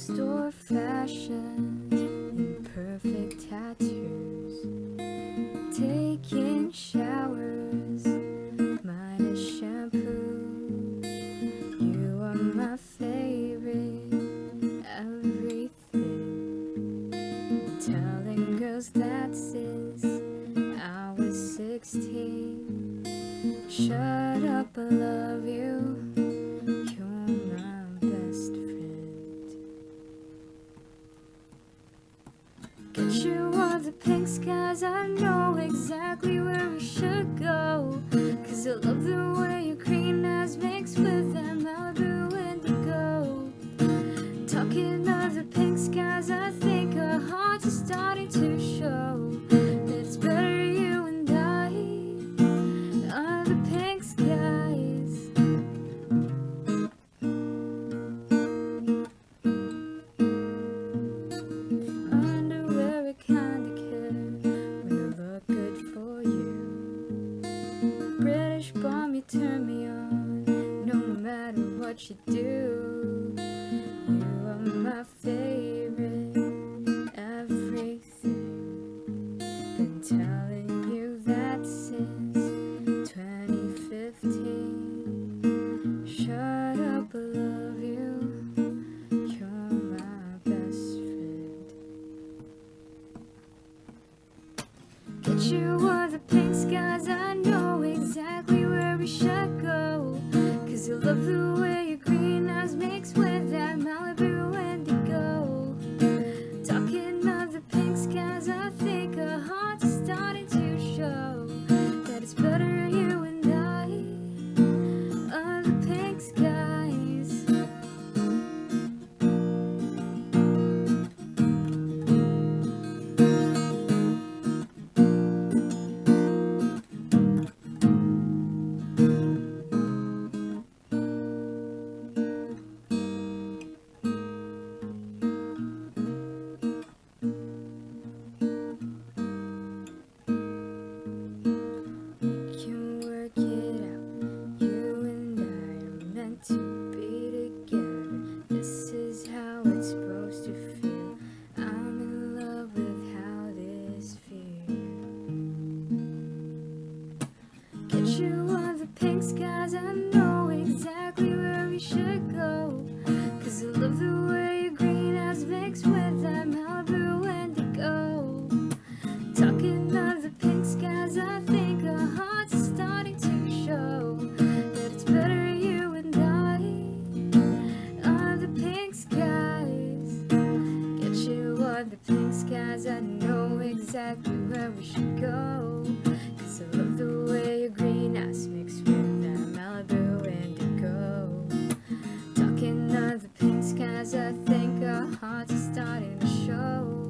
drugstore fashion in perfect tattoos, taking showers minus shampoo. You are my favorite everything, telling girls that since I was 16. Shut up, I love you, you're my best friend. Get you all the pink skies, I know exactly where we should go. Cause I love the way your green eyes mix with that Malibu indigo. Talking of the pink skies, I think our hearts are starting to show that it's better you and I are the pink skies. Underwear, I kinda care when I look good for you. British bomb, you turn me on no matter what you do. You are my favorite everything. Been telling you that since 2015. Shut up, I love you, you're my best friend. Get you all the pink skies, I know exactly where we should go. Cause I love the way your green eyes mix with that Malibu indigo. Talking of the pink skies, I think our hearts are starting to show that it's better you and I are the pink skies. Can work it out, you and I are meant to be together. This is how it's supposed to feel. I'm in love with how this feels. Get you on the pink skies, I know exactly where we should go. Cause I love the way your green eyes mix with that Malibu indigo. Talking of the pink skies, I think our hearts are starting to show that it's better you and I are the pink skies. Get you on the pink skies, I know exactly where we should go. Cause I love the way your green eyes mix with that Malibu indigo. Talking of the pink skies, I think our hearts are starting to show